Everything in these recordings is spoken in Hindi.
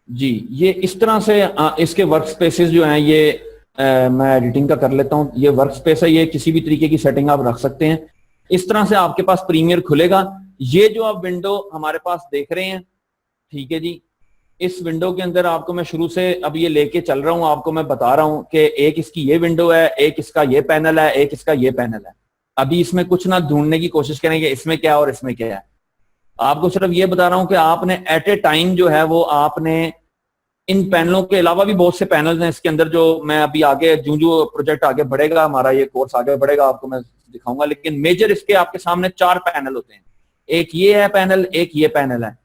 जी ये इस तरह से इसके वर्क स्पेसेस जो हैं ये मैं एडिटिंग का कर लेता हूं। ये वर्क स्पेस है, ये किसी भी तरीके की सेटिंग आप रख सकते हैं। इस तरह से आपके पास प्रीमियर खुलेगा। ये जो आप विंडो हमारे पास देख रहे हैं, ठीक है जी, इस विंडो के अंदर आपको मैं शुरू से अब ये लेके चल रहा हूं, आपको मैं बता रहा हूं कि एक इसकी ये विंडो है, एक इसका ये पैनल है, एक इसका ये पैनल है। अभी इसमें कुछ ना ढूंढने की कोशिश करेंगे इसमें क्या और इसमें क्या है। आपको सिर्फ ये बता रहा हूं कि आपने एट ए टाइम जो है वो आपने इन पैनलों के अलावा भी बहुत से पैनल्स हैं इसके अंदर, जो मैं अभी आगे जो प्रोजेक्ट आगे बढ़ेगा, हमारा ये कोर्स आगे बढ़ेगा, आपको मैं दिखाऊंगा। लेकिन मेजर इसके आपके सामने 4 पैनल होते हैं। एक ये है पैनल, एक ये पैनल है,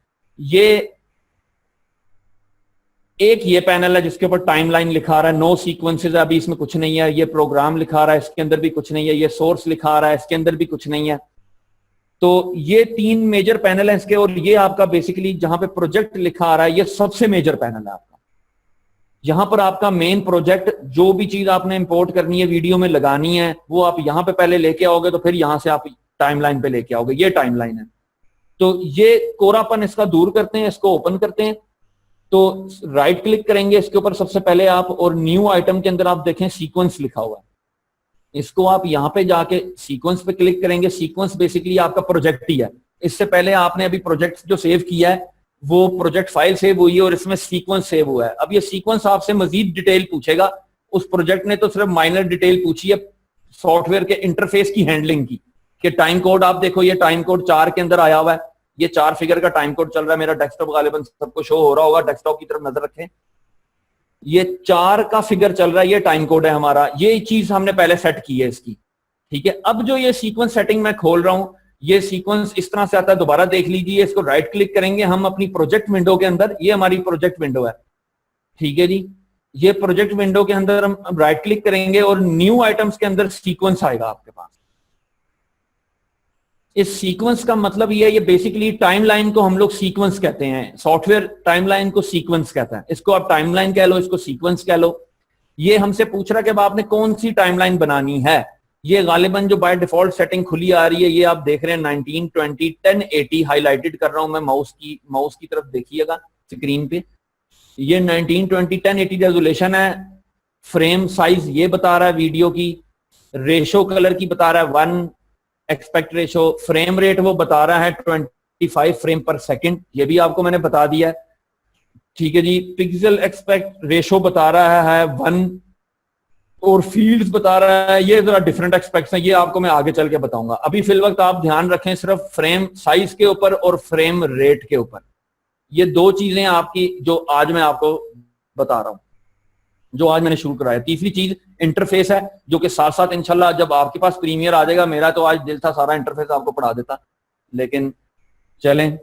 एक ये पैनल है जिसके ऊपर टाइमलाइन लिखा रहा है, नो सीक्वेंसेस है, अभी इसमें कुछ नहीं है। ये प्रोग्राम लिखा रहा है, इसके अंदर भी कुछ नहीं है। ये सोर्स लिखा रहा है, इसके अंदर भी कुछ नहीं है। तो ये 3 मेजर पैनल है इसके। और ये आपका बेसिकली जहां पे प्रोजेक्ट लिखा आ रहा है, ये सबसे मेजर पैनल है आपका। यहां पर आपका मेन प्रोजेक्ट, जो भी चीज आपने इंपोर्ट करनी है, वीडियो में लगानी है, वो आप यहां पे पहले लेके आओगे, तो फिर यहां से आप टाइमलाइन पे लेके आओगे। ये टाइमलाइन है। तो ये कोरापन इसका दूर करते हैं, इसको ओपन करते हैं। तो राइट क्लिक करेंगे इसके ऊपर सबसे पहले आप, और न्यू आइटम के अंदर आप देखें सीक्वेंस लिखा हुआ है। इसको आप यहां पे जाके सीक्वेंस पे क्लिक करेंगे। सीक्वेंस बेसिकली आपका प्रोजेक्ट ही है। इससे पहले आपने अभी प्रोजेक्ट जो सेव किया है वो प्रोजेक्ट फाइल सेव हुई है और इसमें सीक्वेंस सेव हुआ है। अब ये सीक्वेंस आपसे मजीद डिटेल पूछेगा। उस प्रोजेक्ट ने तो सिर्फ माइनर डिटेल पूछी है सॉफ्टवेयर के इंटरफेस की हैंडलिंग की, कि टाइम कोड आप देखो, ये टाइम कोड 4 के अंदर आया हुआ है। ये 4 फिगर का टाइम कोड चल रहा है। मेरा डेस्कटॉप गालिबन सबको शो हो रहा होगा, डेस्कटॉप की तरफ नजर रखें। ये 4 का फिगर चल रहा है, ये टाइम कोड है हमारा। ये चीज हमने पहले सेट की है इसकी, ठीक है। अब जो ये सीक्वेंस सेटिंग मैं खोल रहा हूं, ये सीक्वेंस इस तरह से आता है, दोबारा देख लीजिए। इसको राइट क्लिक करेंगे हम अपनी प्रोजेक्ट विंडो के अंदर। ये हमारी प्रोजेक्ट विंडो है, ठीक है जी। ये प्रोजेक्ट विंडो के अंदर हम राइट क्लिक करेंगे और न्यू आइटम्स के अंदर सीक्वेंस आएगा आपके पास। इस सीक्वेंस का मतलब ये है, ये बेसिकली टाइमलाइन को हम लोग सीक्वेंस कहते हैं। सॉफ्टवेयर टाइमलाइन को सीक्वेंस कहता है। इसको आप टाइमलाइन कह लो, इसको सीक्वेंस कह लो। ये हमसे पूछ रहा है कि अब आपने कौन सी टाइमलाइन बनानी है। ये गालिबन जो बाय डिफॉल्ट सेटिंग खुली आ रही है, ये आप देख रहे हैं 1920 1080 हाईलाइटेड कर रहा हूं मैं माउस की तरफ देखिएगा स्क्रीन पे। ये 1920 1080 रेजोल्यूशन है। फ्रेम साइज ये बता रहा है वीडियो की। रेशो कलर की बता रहा है 1 एक्सपेक्ट रेशो। फ्रेम रेट वो बता रहा है 25 फ्रेम पर सेकंड, ये भी आपको मैंने बता दिया है, ठीक है जी। पिक्सल एक्सपेक्ट रेशो बता रहा है 1 और फील्ड्स बता रहा है, ये जरा डिफरेंट एक्सपेक्ट्स हैं, ये आपको मैं आगे चल के बताऊंगा। अभी फिल वक्त आप ध्यान रखें सिर्फ फ्रेम साइज के ऊपर और फ्रेम रेट के ऊपर। ये 2 चीजें आपकी जो आज मैं आपको बता रहा हूं, जो आज मैंने शुरू कराया। तीसरी चीज इंटरफेस है, जो कि साथ साथ इंशाल्लाह जब आपके पास प्रीमियर आ जाएगा। मेरा तो आज दिल था सारा इंटरफेस आपको पढ़ा देता, लेकिन चलें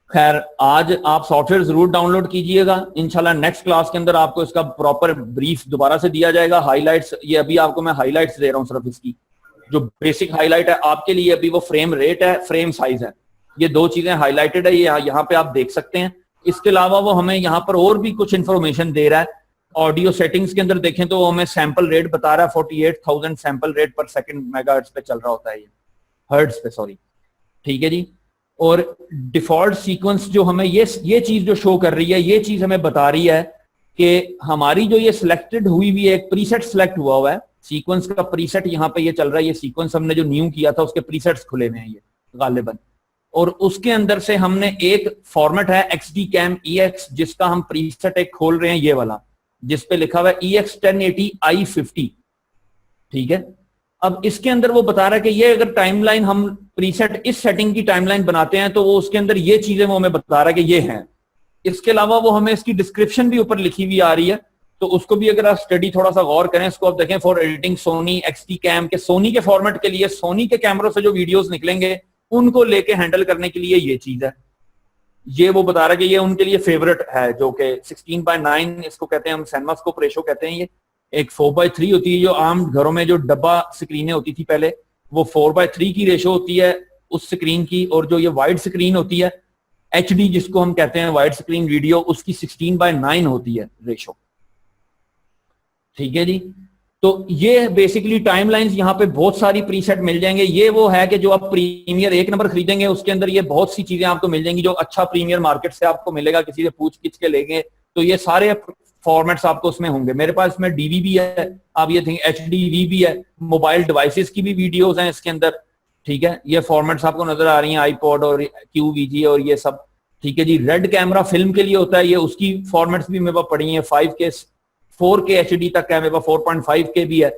खैर, आज आप सॉफ्टवेयर जरूर डाउनलोड कीजिएगा। इंशाल्लाह नेक्स्ट क्लास के अंदर आपको इसका प्रॉपर ब्रीफ दोबारा से दिया जाएगा। हाइलाइट्स, ये अभी आपको मैं हाइलाइट्स दे रहा हूं सिर्फ। इसकी जो बेसिक हाईलाइट है आपके लिए अभी वो फ्रेम रेट है, फ्रेम साइज है। ये 2 चीजें हाईलाइटेड है, ये यहाँ पे आप देख सकते हैं। इसके अलावा वो हमें यहाँ पर और भी कुछ इंफॉर्मेशन दे रहा है। ऑडियो सेटिंग्स के अंदर देखें तो वो हमें सैंपल रेट बता रहा है 48,000 सैंपल रेट पर सेकंड मेगाहर्ट्ज पे चल रहा होता है, ये हर्ट्ज पे, सॉरी, ठीक है जी। और डिफॉल्ट सीक्वेंस जो हमें ये चीज जो शो कर रही है, ये चीज हमें बता रही है कि हमारी जो ये सिलेक्टेड हुई भी एक प्रीसेट सिलेक्ट हुआ है। सीक्वेंस का प्रीसेट यहाँ पे ये चल रहा है। ये सीक्वेंस हमने जो न्यू किया था उसके प्रीसेट्स खुले हुए हैं ये गालिबन। और उसके अंदर से हमने एक फॉर्मेट है XDCAM EX, जिसका हम प्रीसेट एक खोल रहे हैं, ये वाला जिसपे लिखा हुआ है EX 1080 i50, ठीक है। अब इसके अंदर वो बता रहा है कि ये अगर टाइमलाइन हम प्रीसेट इस सेटिंग की टाइमलाइन बनाते हैं तो वो उसके अंदर ये चीजें वो हमें बता रहा है कि ये हैं। इसके अलावा वो हमें इसकी डिस्क्रिप्शन भी ऊपर लिखी हुई आ रही है, तो उसको भी अगर आप स्टडी थोड़ा सा गौर करें, इसको आप देखें। फॉर एडिटिंग सोनी XDCAM के, सोनी के फॉर्मेट के लिए, सोनी के कैमरों से जो वीडियोस निकलेंगे उनको लेके हैंडल करने के लिए ये चीज है। ये वो बता रहा है कि ये उनके लिए फेवरेट है, जो कि 16:9 इसको कहते हैं हम, सिनेमास्कोप रेशो कहते हैं। ये एक 4:3 होती है, जो आम घरों में जो डब्बा स्क्रीनें होती थी पहले, वो 4:3 की रेशो होती है उस स्क्रीन की। और जो ये वाइड स्क्रीन होती है HD जिसको हम कहते हैं वाइड स्क्रीन वीडियो, उसकी 16:9 होती है रेशो, ठीक है जी। तो ये बेसिकली टाइमलाइंस यहाँ पे बहुत सारी प्रीसेट मिल जाएंगे। ये वो है कि जो आप प्रीमियर 1 नंबर खरीदेंगे उसके अंदर ये बहुत सी चीजें आपको मिल जाएंगी, जो अच्छा प्रीमियर मार्केट से आपको मिलेगा, किसी से पूछ किछ के लेंगे तो ये सारे फॉर्मेट्स आपको उसमें होंगे। मेरे पास इसमें डीवी भी है, आप ये HDV भी है, मोबाइल डिवाइसेस की भी वीडियोस हैं इसके अंदर, ठीक है। ये फॉर्मेट्स आपको नजर आ रही हैं, आईपॉड और QVG और ये सब, ठीक है जी। रेड कैमरा फिल्म के लिए होता है, ये उसकी फॉर्मेट्स भी मेरे पास पड़ी हैं, 5K 4K HD तक है, मेरे पास 4.5K भी है।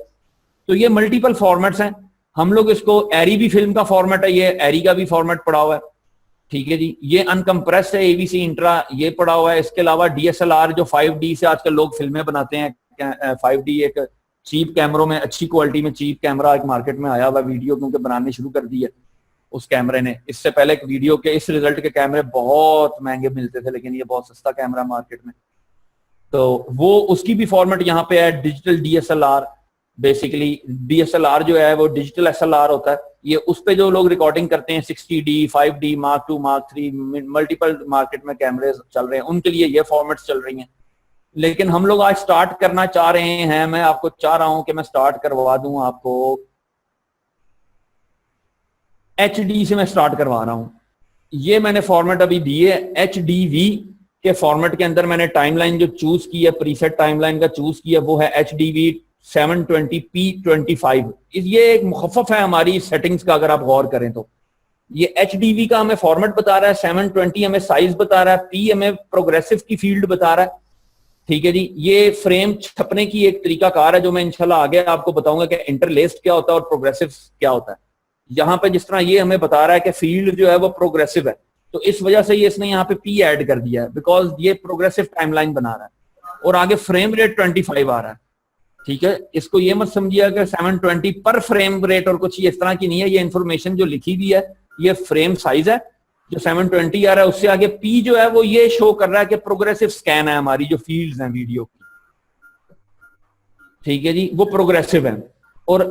तो ये मल्टीपल फॉर्मेट्स हैं। हम लोग इसको एरी भी फिल्म का फॉर्मेट है, ये एरी का भी फॉर्मेट पड़ा हुआ है, ठीक है जी। ये अनकम्प्रेस्ड है, AVC इंट्रा ये पड़ा हुआ है। इसके अलावा DSLR जो 5D से आजकल लोग फिल्में बनाते हैं, 5D एक चीप कैमरों में, अच्छी क्वालिटी में चीप कैमरा एक मार्केट में आया हुआ, वीडियो क्योंकि बनाने शुरू कर दी है उस कैमरे ने। इससे पहले एक वीडियो के इस रिजल्ट के कैमरे बहुत महंगे मिलते थे, लेकिन ये बहुत सस्ता कैमरा मार्केट में, तो वो उसकी भी फॉर्मेट यहाँ पे है। डिजिटल DSLR, बेसिकली DSLR जो है वो डिजिटल SLR होता है, ये उस पे जो लोग रिकॉर्डिंग करते हैं 60D 5D Mark II Mark III multiple market में कैमरे चल रहे हैं, उनके लिए ये फॉर्मेट्स चल रही हैं। लेकिन हम लोग आज स्टार्ट करना चाह रहे हैं, मैं आपको चाह रहा हूं कि मैं स्टार्ट करवा दूं आपको HD से, मैं स्टार्ट करवा रहा हूं। ये मैंने फॉर्मेट अभी दिए HDV के फॉर्मेट के अंदर मैंने टाइमलाइन जो चूज की है, प्रीसेट टाइमलाइन का चूज किया, वो है HDV 720p25। ये एक मुखफ़फ़ है हमारी सेटिंग्स का, अगर आप गौर करें तो। ये HDV का हमें फॉर्मेट बता रहा है, 720 हमें साइज बता रहा है, P हमें प्रोग्रेसिव की फील्ड बता रहा है, ठीक है जी। ये फ्रेम छपने की एक तरीकाकार है जो मैं इंशाल्लाह आगे आपको बताऊंगा कि इंटरलेस्ड क्या होता है और प्रोग्रेसिव क्या होता है। यहाँ पे जिस तरह ये हमें बता रहा है कि फील्ड जो है वो प्रोग्रेसिव है, तो इस वजह से ये इसने यहाँ पे P ऐड कर दिया है, बिकॉज ये प्रोग्रेसिव टाइमलाइन बना रहा है। और आगे फ्रेम रेट 25 आ रहा है, ठीक है। इसको ये मत समझिए कि 720 पर फ्रेम रेट और कुछ इस तरह की नहीं है। ये इंफॉर्मेशन जो लिखी हुई है ये फ्रेम साइज है जो 720 आ रहा है, उससे आगे P जो है वो ये शो कर रहा है कि प्रोग्रेसिव स्कैन है, हमारी जो फील्ड्स हैं वीडियो की, ठीक है जी, वो प्रोग्रेसिव है। और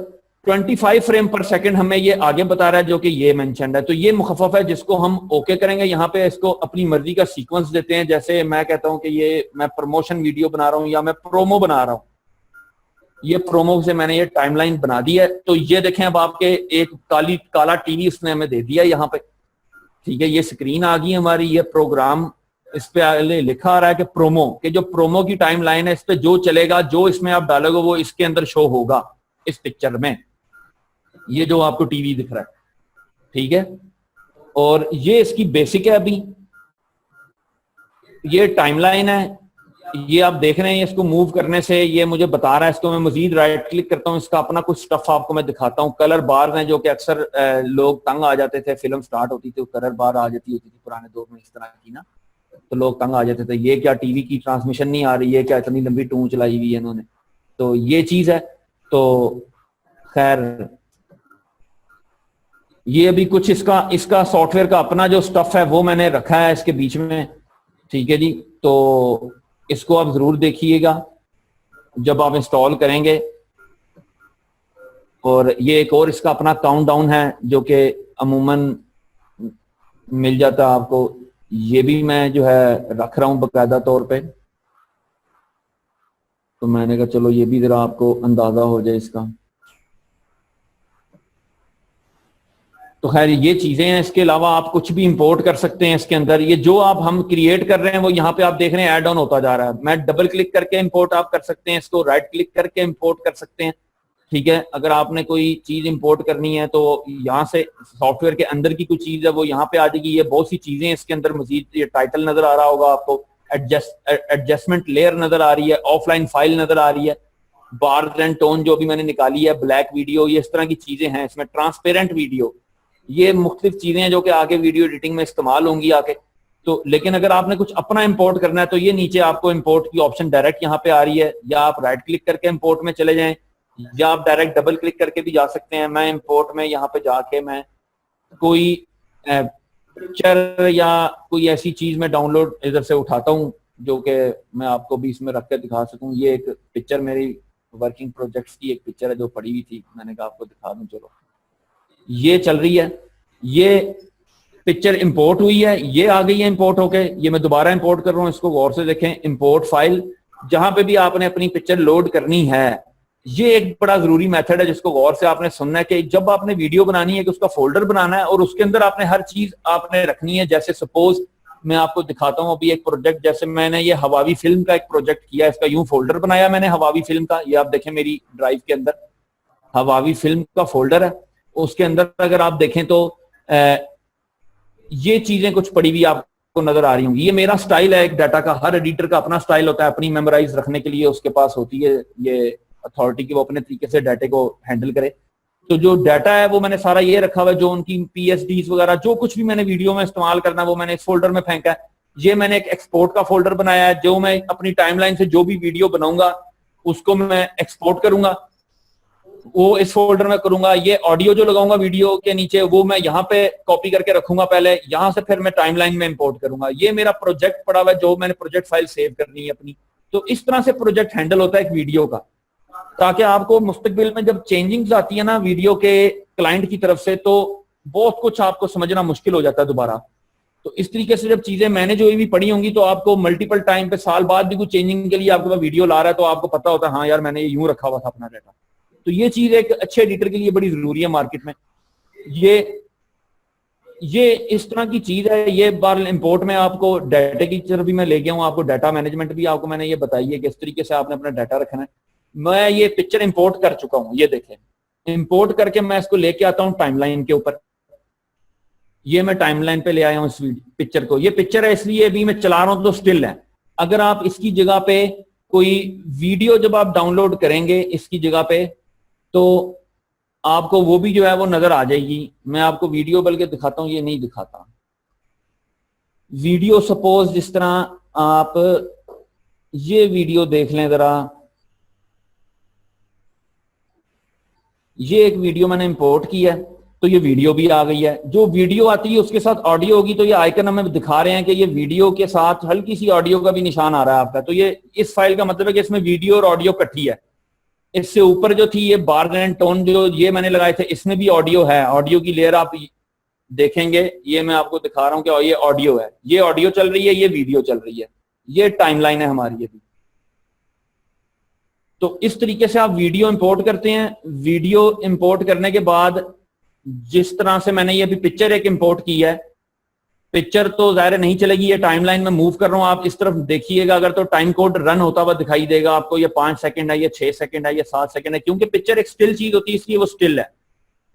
25 फ्रेम पर सेकंड हमें ये आगे बता रहा है जो कि ये मेंशन्ड है। तो ये मुखफ़फ़ है जिसको हम ओके करेंगे। यहाँ पे इसको अपनी मर्जी का सीक्वेंस देते हैं, जैसे मैं कहता हूँ कि ये मैं प्रमोशन वीडियो बना रहा हूँ या मैं प्रोमो बना रहा हूँ, ये प्रोमो से मैंने ये टाइमलाइन बना दी है। तो ये देखें अब आपके एक काला टीवी उसने हमें दे दिया यहाँ पे, ठीक है। ये स्क्रीन आ गई हमारी, ये प्रोग्राम, इस पे लिखा आ रहा है कि प्रोमो, कि जो प्रोमो की टाइमलाइन है इस पे जो चलेगा, जो इसमें आप डालोगे वो इसके अंदर शो होगा इस पिक्चर में, ये जो आपको टीवी दिख रहा है, ठीक है। और ये इसकी बेसिक है। अभी ये टाइमलाइन है, ये आप देख रहे हैं, इसको मूव करने से ये मुझे बता रहा है। इसको मैं मजीद राइट क्लिक करता हूँ, इसका अपना कुछ स्टफ आपको मैं दिखाता हूँ। कलर बार हैं जो कि अक्सर लोग तंग आ जाते थे, फिल्म स्टार्ट होती थी कलर बार आ जाती होती थी पुराने दौर में इस तरह की ना, तो लोग तंग आ जाते थे, ये क्या टीवी की ट्रांसमिशन नहीं आ रही है क्या, इतनी लंबी टूं चलाई हुई है इन्होंने। तो ये चीज है। तो खैर ये अभी कुछ इसका सॉफ्टवेयर का अपना जो स्टफ है वो मैंने रखा है इसके बीच में, ठीक है जी। तो इसको आप जरूर देखिएगा जब आप इंस्टॉल करेंगे। और ये एक और इसका अपना काउंटडाउन है जो कि अमूमन मिल जाता है आपको, ये भी मैं जो है रख रहा हूं बकायदा तौर पे। तो मैंने कहा चलो ये भी जरा आपको अंदाजा हो जाए इसका। तो खैर ये चीजें हैं। इसके अलावा आप कुछ भी इंपोर्ट कर सकते हैं इसके अंदर। ये जो आप हम क्रिएट कर रहे हैं वो यहाँ पे आप देख रहे हैं ऐड ऑन होता जा रहा है। मैं डबल क्लिक करके इंपोर्ट आप कर सकते हैं, इसको राइट क्लिक करके इंपोर्ट कर सकते हैं, ठीक है। अगर आपने कोई चीज इंपोर्ट करनी है तो यहाँ से सॉफ्टवेयर के अंदर की कोई चीज है वो यहाँ पे आ जाएगी। ये बहुत सी चीजें इसके अंदर मजीद, ये टाइटल नजर आ रहा होगा आपको, एडजस्टमेंट लेयर नजर आ रही है, ऑफलाइन फाइल नजर आ रही है, बार्स एंड टोन जो भी मैंने निकाली है, ब्लैक वीडियो, ये इस तरह की चीजें हैं इसमें, ट्रांसपेरेंट वीडियो, ये मुख्तलिफ चीजें हैं जो कि आगे वीडियो एडिटिंग में इस्तेमाल होंगी आके। तो लेकिन अगर आपने कुछ अपना इंपोर्ट करना है तो ये नीचे आपको इंपोर्ट की ऑप्शन डायरेक्ट यहाँ पे आ रही है, या आप राइट क्लिक करके इंपोर्ट में चले जाएं, या आप डायरेक्ट डबल क्लिक करके भी जा सकते हैं। मैं इंपोर्ट में यहाँ पे जाके मैं कोई पिक्चर या कोई ऐसी चीज में डाउनलोड इधर से उठाता हूँ जो कि मैं आपको भी इसमें रख कर दिखा सकूँ। ये एक पिक्चर मेरी वर्किंग प्रोजेक्ट्स की एक पिक्चर है जो पड़ी हुई थी, मैंने कहा आपको दिखा दूं। चलो ये चल रही है, ये पिक्चर इंपोर्ट हुई है, ये आ गई है इंपोर्ट होके, ये मैं दोबारा इंपोर्ट कर रहा हूँ। इसको गौर से देखें, इंपोर्ट फाइल, जहां पे भी आपने अपनी पिक्चर लोड करनी है, ये एक बड़ा जरूरी मेथड है जिसको गौर से आपने सुनना है कि जब आपने वीडियो बनानी है कि उसका फोल्डर बनाना है और उसके अंदर आपने हर चीज आपने रखनी है। जैसे सपोज मैं आपको दिखाता हूँ अभी एक प्रोजेक्ट, जैसे मैंने ये हवावी फिल्म का एक प्रोजेक्ट किया, इसका यूं फोल्डर बनाया मैंने हवावी फिल्म का। ये आप देखें मेरी ड्राइव के अंदर हवावी फिल्म का फोल्डर है। उसके अंदर अगर आप देखें तो ये चीजें कुछ पड़ी हुई आपको नजर आ रही होंगी। ये मेरा स्टाइल है एक डाटा का, हर एडिटर का अपना स्टाइल होता है, अपनी मेमोराइज रखने के लिए उसके पास होती है ये अथॉरिटी की, वो अपने तरीके से डाटे को हैंडल करे। तो जो डाटा है वो मैंने सारा ये रखा हुआ है, जो उनकी पीएसडीज वगैरह जो कुछ भी मैंने वीडियो में इस्तेमाल करना है वो मैंने इस फोल्डर में फेंका है। ये मैंने एक एक्सपोर्ट का फोल्डर बनाया है, जो मैं अपनी टाइमलाइन से जो भी वीडियो बनाऊंगा उसको मैं एक्सपोर्ट करूंगा, वो इस फोल्डर में करूंगा। ये ऑडियो जो लगाऊंगा वीडियो के नीचे वो मैं यहाँ पे कॉपी करके रखूंगा पहले, यहाँ से फिर मैं टाइमलाइन में इंपोर्ट करूंगा। ये मेरा प्रोजेक्ट पड़ा हुआ है जो मैंने प्रोजेक्ट फाइल सेव करनी है अपनी। तो इस तरह से प्रोजेक्ट हैंडल होता है एक वीडियो का, ताकि आपको मुस्तकबिल में जब चेंजिंग्स आती है ना वीडियो के क्लाइंट की तरफ से, तो बहुत कुछ आपको समझना मुश्किल हो जाता है दोबारा। तो इस तरीके से जब चीजें मैंने जो भी पढ़ी होंगी तो आपको मल्टीपल टाइम पे साल बाद भी कुछ चेंजिंग के लिए आपके पास वीडियो ला रहा है तो आपको पता होता है हाँ यार मैंने ये यूं रखा हुआ था अपना डाटा। तो ये चीज एक अच्छे एडिटर के लिए बड़ी जरूरी है मार्केट में। ये इस तरह की चीज है। ये बार इंपोर्ट में आपको डाटा की तरफ भी मैं ले गया हूँ, आपको डाटा मैनेजमेंट भी आपको मैंने ये बताई है कि इस तरीके से आपने अपना डाटा रखना है। मैं ये पिक्चर इंपोर्ट कर चुका हूँ, ये देखें इंपोर्ट करके मैं इसको लेके आता हूँ टाइमलाइन के ऊपर। ये मैं टाइमलाइन पे ले आया हूँ इस पिक्चर को। ये पिक्चर है इसलिए अभी मैं चला रहा हूँ तो स्टिल है। अगर आप इसकी जगह पे कोई वीडियो जब आप डाउनलोड करेंगे इसकी जगह पे तो आपको वो भी जो है वो नजर आ जाएगी। मैं आपको वीडियो बल्कि दिखाता हूँ, ये नहीं दिखाता वीडियो। सपोज जिस तरह आप ये वीडियो देख लें जरा, ये एक वीडियो मैंने इंपोर्ट की है तो ये वीडियो भी आ गई है। जो वीडियो आती है उसके साथ ऑडियो होगी, तो ये आइकन हमें दिखा रहे हैं कि ये वीडियो के साथ हल्की सी ऑडियो का भी निशान आ रहा है आपका। तो ये इस फाइल का मतलब है कि इसमें वीडियो और ऑडियो इकट्ठी है। इससे ऊपर जो थी ये बार एंड टोन जो ये मैंने लगाए थे इसमें भी ऑडियो है। ऑडियो की लेयर आप देखेंगे, ये मैं आपको दिखा रहा हूं कि ये ऑडियो है, ये ऑडियो चल रही है, ये वीडियो चल रही है, ये टाइमलाइन है हमारी ये भी। तो इस तरीके से आप वीडियो इंपोर्ट करते हैं। वीडियो इंपोर्ट करने के बाद जिस तरह से मैंने ये भी पिक्चर एक इंपोर्ट की है, पिक्चर तो जाहिर नहीं चलेगी, ये टाइमलाइन में मूव कर रहा हूं। आप इस तरफ देखिएगा अगर तो टाइम कोड रन होता हुआ दिखाई देगा आपको। ये 5 सेकंड है, ये 6 सेकंड है, ये 7 सेकंड है, क्योंकि पिक्चर एक स्टिल चीज होती है इसलिए वो स्टिल है।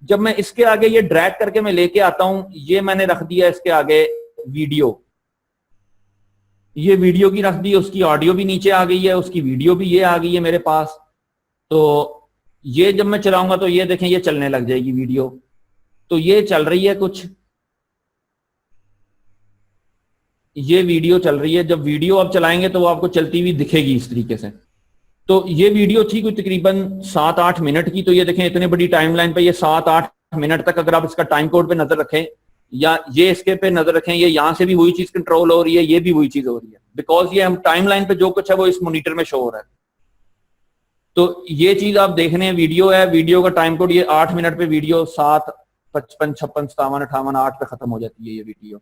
जब मैं इसके आगे ये ड्रैग करके मैं लेके आता हूं, ये मैंने रख दिया इसके आगे वीडियो, ये वीडियो की रख दी, उसकी ऑडियो भी नीचे आ गई है, उसकी वीडियो भी ये आ गई है मेरे पास। तो ये जब मैं चलाऊंगा तो ये देखें ये चलने लग जाएगी वीडियो। तो ये चल रही है कुछ, ये वीडियो चल रही है। जब वीडियो आप चलाएंगे तो वो आपको चलती हुई दिखेगी इस तरीके से। तो ये वीडियो थी कुछ तकरीबन 7-8 मिनट की। तो ये देखें इतने बड़ी टाइमलाइन पे ये 7-8 मिनट तक अगर आप इसका टाइम कोड पे नजर रखें या ये इसके पे नजर रखें, ये यहां से भी वही चीज कंट्रोल हो रही है, ये भी वही चीज हो रही है, बिकॉज ये हम टाइमलाइन पे जो कुछ है वो इस मॉनिटर में शो हो रहा है। तो ये चीज आप देख रहे हैं वीडियो है, वीडियो का टाइम कोड ये 8 मिनट पे वीडियो 7, 55, 56, 57, 58, 8 पे खत्म हो जाती है ये वीडियो।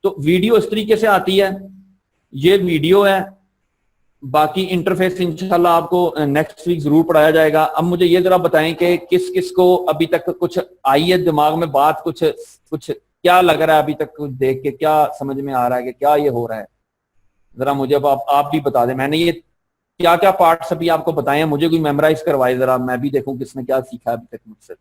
तो वीडियो इस तरीके से आती है, ये वीडियो है। बाकी इंटरफेस इंशाल्लाह आपको नेक्स्ट वीक जरूर पढ़ाया जाएगा। अब मुझे ये जरा बताएं कि किस किस को अभी तक कुछ आई है दिमाग में बात, कुछ क्या लग रहा है अभी तक, कुछ देख के क्या समझ में आ रहा है कि क्या ये हो रहा है, जरा मुझे अब आप भी बता दें। मैंने ये क्या क्या पार्ट्स अभी आपको बताए हैं, मुझे कोई मेमोराइज करवाए जरा, मैं भी देखूं किसने क्या सीखा अभी तक मुझसे।